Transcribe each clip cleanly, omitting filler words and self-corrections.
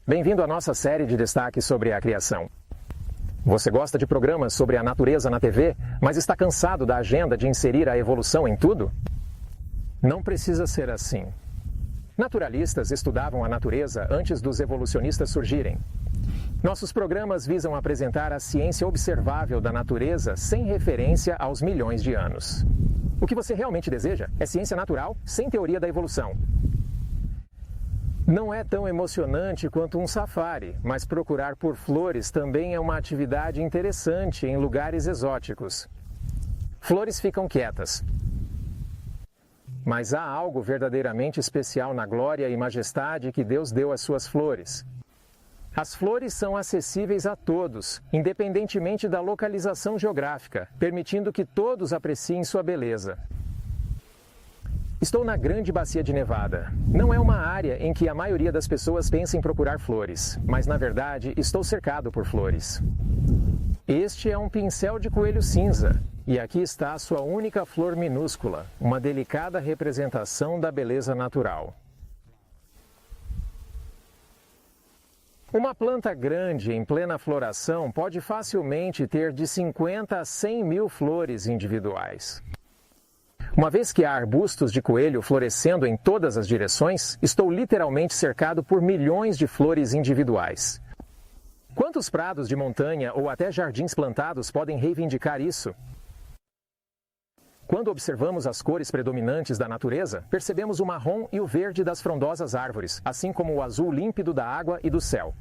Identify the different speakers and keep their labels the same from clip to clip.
Speaker 1: Bem-vindo à nossa série de destaques sobre a criação. Você gosta de programas sobre a natureza na TV, mas está cansado da agenda de inserir a evolução em tudo? Não precisa ser assim. Naturalistas estudavam a natureza antes dos evolucionistas surgirem. Nossos programas visam apresentar a ciência observável da natureza sem referência aos milhões de anos. O que você realmente deseja é ciência natural sem teoria da evolução. Não é tão emocionante quanto um safari, mas procurar por flores também é uma atividade interessante em lugares exóticos. Flores ficam quietas. Mas há algo verdadeiramente especial na glória e majestade que Deus deu às suas flores. As flores são acessíveis a todos, independentemente da localização geográfica, permitindo que todos apreciem sua beleza. Estou na Grande Bacia de Nevada. Não é uma área em que a maioria das pessoas pensa em procurar flores, mas na verdade estou cercado por flores. Este é um pincel de coelho cinza, e aqui está a sua única flor minúscula, uma delicada representação da beleza natural. Uma planta grande em plena floração pode facilmente ter de 50 a 100 mil flores individuais. Uma vez que há arbustos de coelho florescendo em todas as direções, estou literalmente cercado por milhões de flores individuais. Quantos prados de montanha ou até jardins plantados podem reivindicar isso? Quando observamos as cores predominantes da natureza, percebemos o marrom e o verde das frondosas árvores, assim como o azul límpido da água e do céu.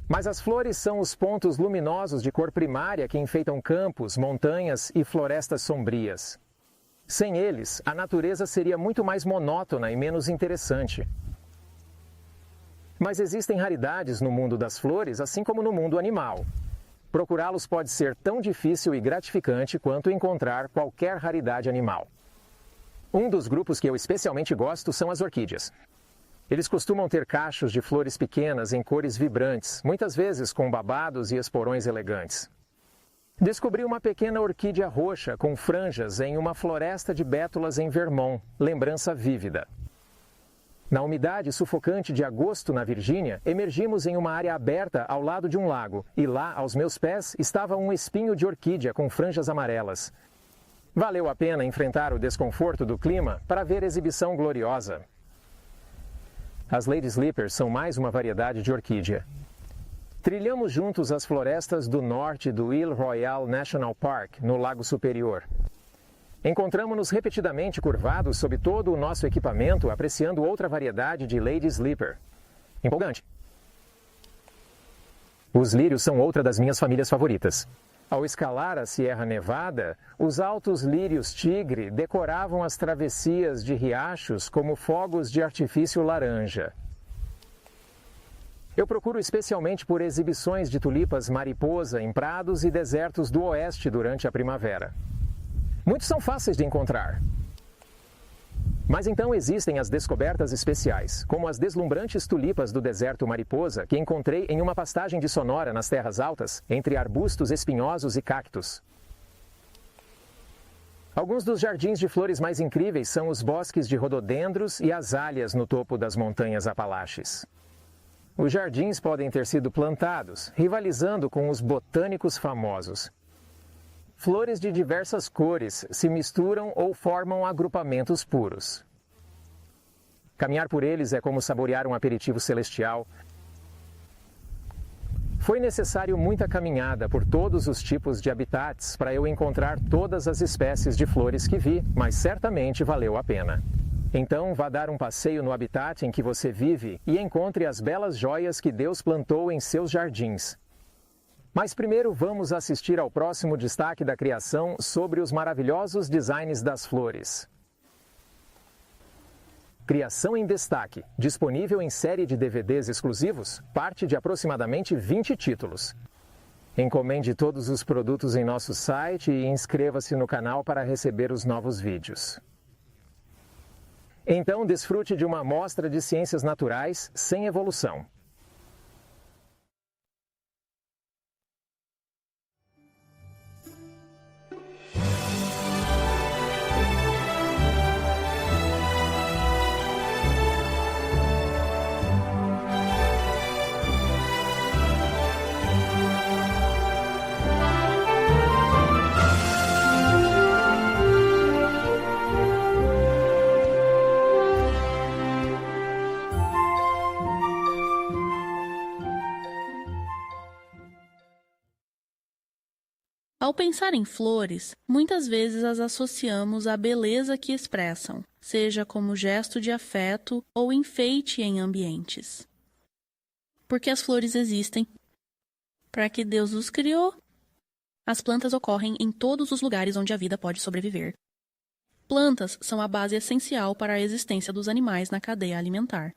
Speaker 1: Mas as flores são os pontos luminosos de cor primária que enfeitam campos, montanhas e florestas sombrias. Sem eles, a natureza seria muito mais monótona e menos interessante. Mas existem raridades no mundo das flores, assim como no mundo animal. Procurá-los pode ser tão difícil e gratificante quanto encontrar qualquer raridade animal. Um dos grupos que eu especialmente gosto são as orquídeas. Eles costumam ter cachos de flores pequenas em cores vibrantes, muitas vezes com babados e esporões elegantes. Descobri uma pequena orquídea roxa com franjas em uma floresta de bétulas em Vermont, lembrança vívida. Na umidade sufocante de agosto na Virgínia, emergimos em uma área aberta ao lado de um lago, e lá, aos meus pés, estava um espinho de orquídea com franjas amarelas. Valeu a pena enfrentar o desconforto do clima para ver exibição gloriosa. As Lady Sleepers são mais uma variedade de orquídea. Trilhamos juntos as florestas do norte do Île Royale National Park, no Lago Superior. Encontramos-nos repetidamente curvados sob todo o nosso equipamento, apreciando outra variedade de Lady Sleeper. Empolgante. Os lírios são outra das minhas famílias favoritas. Ao escalar a Sierra Nevada, os altos lírios tigre decoravam as travessias de riachos como fogos de artifício laranja. Eu procuro especialmente por exibições de tulipas mariposa em prados e desertos do oeste durante a primavera. Muitos são fáceis de encontrar. Mas então existem as descobertas especiais, como as deslumbrantes tulipas do deserto mariposa que encontrei em uma pastagem de Sonora nas terras altas, entre arbustos espinhosos e cactos. Alguns dos jardins de flores mais incríveis são os bosques de rododendros e azaleas no topo das montanhas Apalaches. Os jardins podem ter sido plantados, rivalizando com os botânicos famosos. Flores de diversas cores se misturam ou formam agrupamentos puros. Caminhar por eles é como saborear um aperitivo celestial. Foi necessário muita caminhada por todos os tipos de habitats para eu encontrar todas as espécies de flores que vi, mas certamente valeu a pena. Então, vá dar um passeio no habitat em que você vive e encontre as belas joias que Deus plantou em seus jardins. Mas primeiro vamos assistir ao próximo destaque da criação sobre os maravilhosos designs das flores. Criação em Destaque, disponível em série de DVDs exclusivos, parte de aproximadamente 20 títulos. Encomende todos os produtos em nosso site e inscreva-se no canal para receber os novos vídeos. Então, desfrute de uma amostra de ciências naturais sem evolução.
Speaker 2: Ao pensar em flores, muitas vezes as associamos à beleza que expressam, seja como gesto de afeto ou enfeite em ambientes. Porque as flores existem. Para que Deus os criou. As plantas ocorrem em todos os lugares onde a vida pode sobreviver. Plantas são a base essencial para a existência dos animais na cadeia alimentar.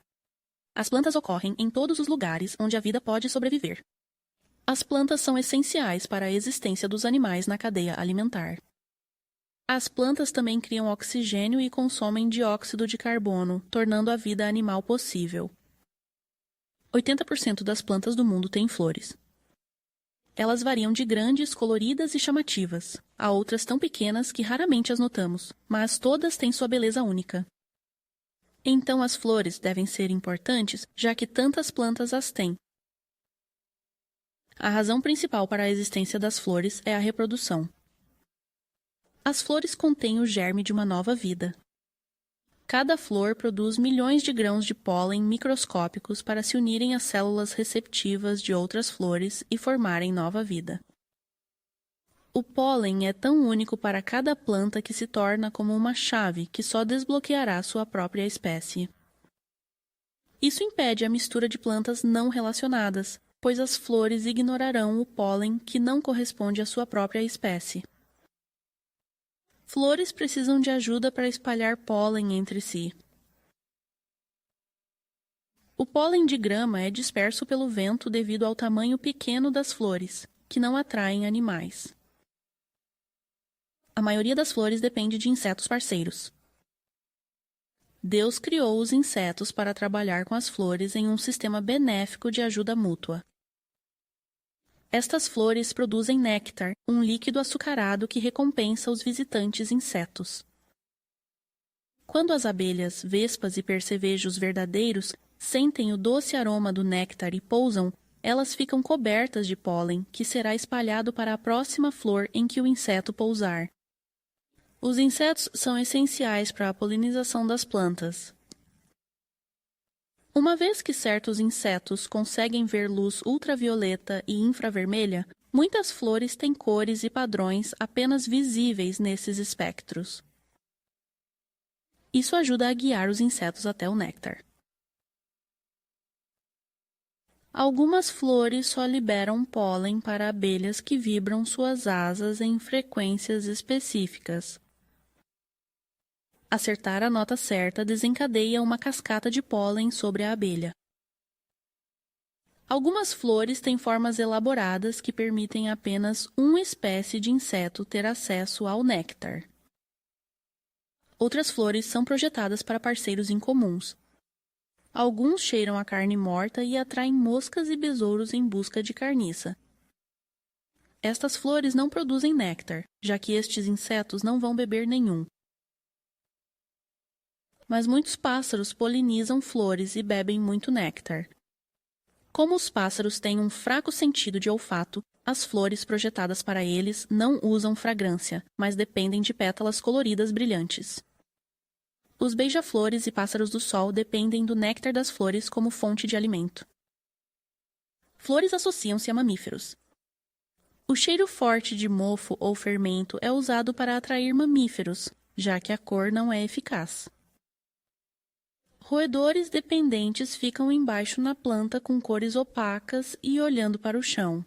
Speaker 2: As plantas ocorrem em todos os lugares onde a vida pode sobreviver. As plantas são essenciais para a existência dos animais na cadeia alimentar. As plantas também criam oxigênio e consomem dióxido de carbono, tornando a vida animal possível. 80% das plantas do mundo têm flores. Elas variam de grandes, coloridas e chamativas, a outras tão pequenas que raramente as notamos, mas todas têm sua beleza única. Então as flores devem ser importantes, já que tantas plantas as têm. A razão principal para a existência das flores é a reprodução. As flores contêm o germe de uma nova vida. Cada flor produz milhões de grãos de pólen microscópicos para se unirem às células receptivas de outras flores e formarem nova vida. O pólen é tão único para cada planta que se torna como uma chave que só desbloqueará sua própria espécie. Isso impede a mistura de plantas não relacionadas, pois as flores ignorarão o pólen que não corresponde à sua própria espécie. Flores precisam de ajuda para espalhar pólen entre si. O pólen de grama é disperso pelo vento devido ao tamanho pequeno das flores, que não atraem animais. A maioria das flores depende de insetos parceiros. Deus criou os insetos para trabalhar com as flores em um sistema benéfico de ajuda mútua. Estas flores produzem néctar, um líquido açucarado que recompensa os visitantes insetos. Quando as abelhas, vespas e percevejos verdadeiros sentem o doce aroma do néctar e pousam, elas ficam cobertas de pólen, que será espalhado para a próxima flor em que o inseto pousar. Os insetos são essenciais para a polinização das plantas. Uma vez que certos insetos conseguem ver luz ultravioleta e infravermelha, muitas flores têm cores e padrões apenas visíveis nesses espectros. Isso ajuda a guiar os insetos até o néctar. Algumas flores só liberam pólen para abelhas que vibram suas asas em frequências específicas. Acertar a nota certa desencadeia uma cascata de pólen sobre a abelha. Algumas flores têm formas elaboradas que permitem apenas uma espécie de inseto ter acesso ao néctar. Outras flores são projetadas para parceiros incomuns. Alguns cheiram a carne morta e atraem moscas e besouros em busca de carniça. Estas flores não produzem néctar, já que estes insetos não vão beber nenhum. Mas muitos pássaros polinizam flores e bebem muito néctar. Como os pássaros têm um fraco sentido de olfato, as flores projetadas para eles não usam fragrância, mas dependem de pétalas coloridas brilhantes. Os beija-flores e pássaros do sol dependem do néctar das flores como fonte de alimento. Flores associam-se a mamíferos. O cheiro forte de mofo ou fermento é usado para atrair mamíferos, já que a cor não é eficaz. Roedores dependentes ficam embaixo na planta com cores opacas e olhando para o chão.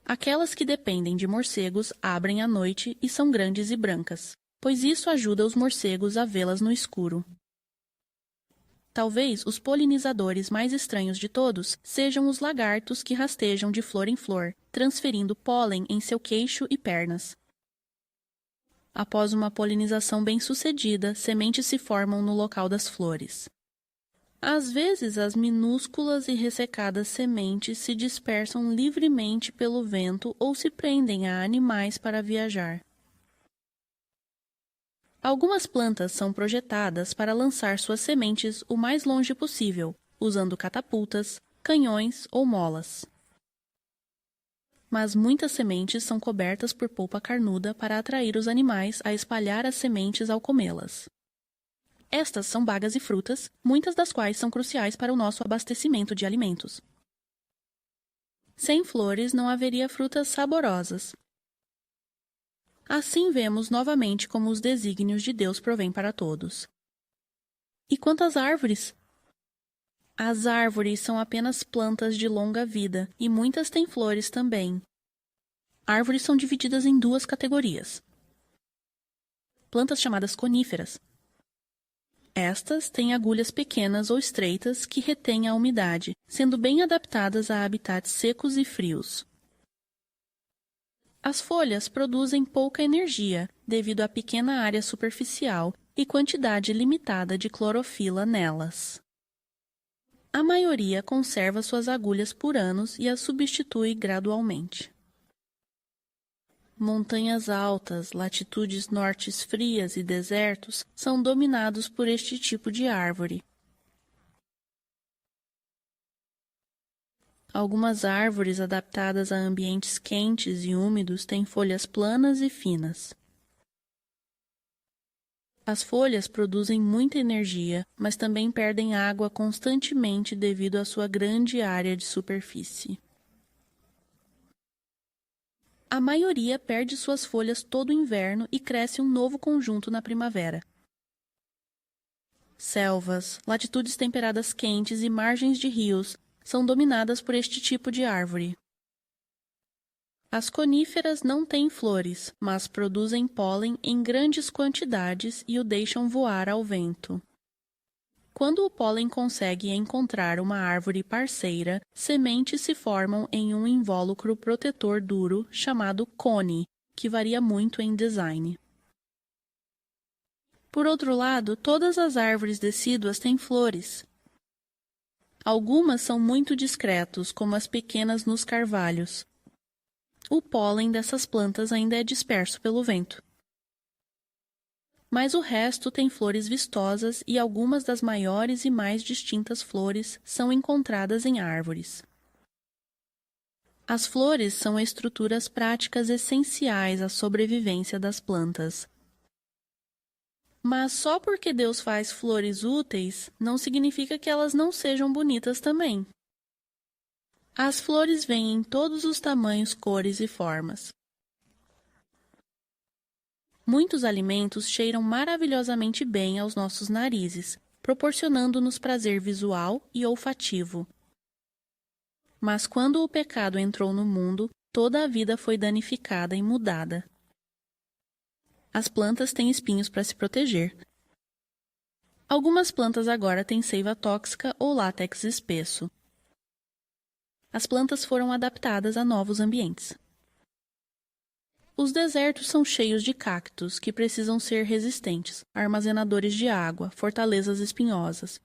Speaker 2: Aquelas que dependem de morcegos abrem à noite e são grandes e brancas, pois isso ajuda os morcegos a vê-las no escuro. Talvez os polinizadores mais estranhos de todos sejam os lagartos que rastejam de flor em flor, transferindo pólen em seu queixo e pernas. Após uma polinização bem-sucedida, sementes se formam no local das flores. Às vezes, as minúsculas e ressecadas sementes se dispersam livremente pelo vento ou se prendem a animais para viajar. Algumas plantas são projetadas para lançar suas sementes o mais longe possível, usando catapultas, canhões ou molas. Mas muitas sementes são cobertas por polpa carnuda para atrair os animais a espalhar as sementes ao comê-las. Estas são bagas e frutas, muitas das quais são cruciais para o nosso abastecimento de alimentos. Sem flores não haveria frutas saborosas. Assim vemos novamente como os desígnios de Deus provêm para todos. E quanto às árvores? As árvores são apenas plantas de longa vida, e muitas têm flores também. Árvores são divididas em duas categorias. Plantas chamadas coníferas. Estas têm agulhas pequenas ou estreitas que retêm a umidade, sendo bem adaptadas a habitats secos e frios. As folhas produzem pouca energia, devido à pequena área superficial e quantidade limitada de clorofila nelas. A maioria conserva suas agulhas por anos e as substitui gradualmente. Montanhas altas, latitudes nortes frias e desertos são dominados por este tipo de árvore. Algumas árvores adaptadas a ambientes quentes e úmidos têm folhas planas e finas. As folhas produzem muita energia, mas também perdem água constantemente devido à sua grande área de superfície. A maioria perde suas folhas todo o inverno e cresce um novo conjunto na primavera. Selvas, latitudes temperadas quentes e margens de rios são dominadas por este tipo de árvore. As coníferas não têm flores, mas produzem pólen em grandes quantidades e o deixam voar ao vento. Quando o pólen consegue encontrar uma árvore parceira, sementes se formam em um invólucro protetor duro chamado cone, que varia muito em design. Por outro lado, todas as árvores decíduas têm flores. Algumas são muito discretos, como as pequenas nos carvalhos. O pólen dessas plantas ainda é disperso pelo vento. Mas o resto tem flores vistosas e algumas das maiores e mais distintas flores são encontradas em árvores. As flores são estruturas práticas essenciais à sobrevivência das plantas. Mas só porque Deus faz flores úteis, não significa que elas não sejam bonitas também. As flores vêm em todos os tamanhos, cores e formas. Muitos alimentos cheiram maravilhosamente bem aos nossos narizes, proporcionando-nos prazer visual e olfativo. Mas quando o pecado entrou no mundo, toda a vida foi danificada e mudada. As plantas têm espinhos para se proteger. Algumas plantas agora têm seiva tóxica ou látex espesso. As plantas foram adaptadas a novos ambientes. Os desertos são cheios de cactos que precisam ser resistentes, armazenadores de água, fortalezas espinhosas.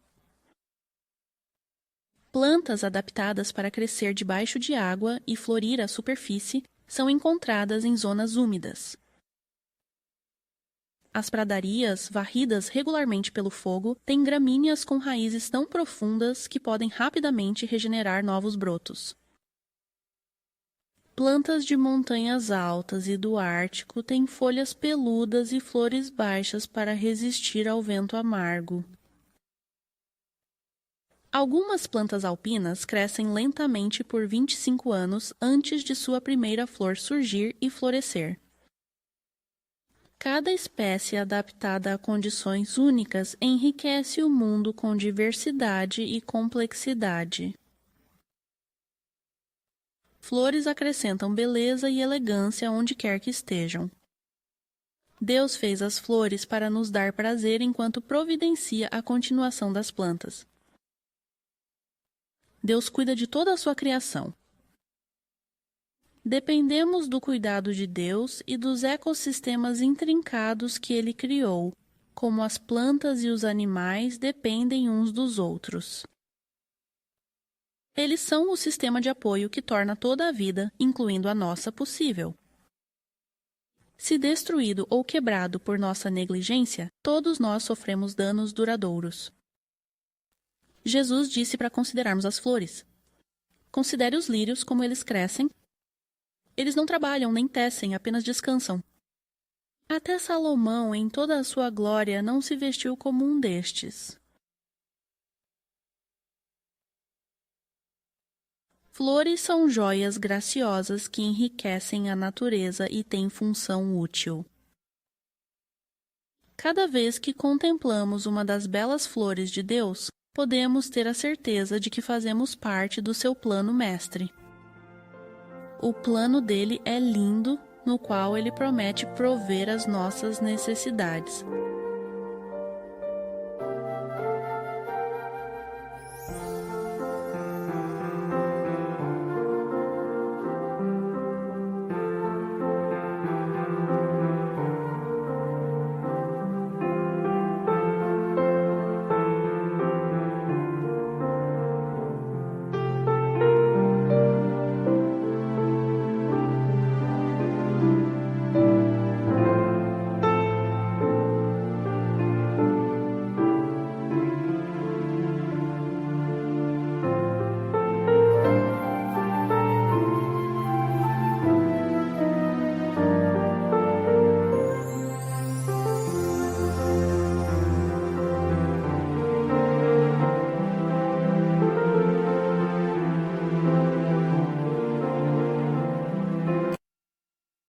Speaker 2: Plantas adaptadas para crescer debaixo de água e florir à superfície são encontradas em zonas úmidas. As pradarias, varridas regularmente pelo fogo, têm gramíneas com raízes tão profundas que podem rapidamente regenerar novos brotos. Plantas de montanhas altas e do Ártico têm folhas peludas e flores baixas para resistir ao vento amargo. Algumas plantas alpinas crescem lentamente por 25 anos antes de sua primeira flor surgir e florescer. Cada espécie adaptada a condições únicas enriquece o mundo com diversidade e complexidade. Flores acrescentam beleza e elegância onde quer que estejam. Deus fez as flores para nos dar prazer enquanto providencia a continuação das plantas. Deus cuida de toda a sua criação. Dependemos do cuidado de Deus e dos ecossistemas intrincados que Ele criou, como as plantas e os animais dependem uns dos outros. Eles são o sistema de apoio que torna toda a vida, incluindo a nossa, possível. Se destruído ou quebrado por nossa negligência, todos nós sofremos danos duradouros. Jesus disse para considerarmos as flores. Considere os lírios como eles crescem. Eles não trabalham nem tecem, apenas descansam. Até Salomão, em toda a sua glória, não se vestiu como um destes. Flores são joias graciosas que enriquecem a natureza e têm função útil. Cada vez que contemplamos uma das belas flores de Deus, podemos ter a certeza de que fazemos parte do seu plano mestre. O plano dele é lindo, no qual ele promete prover as nossas necessidades.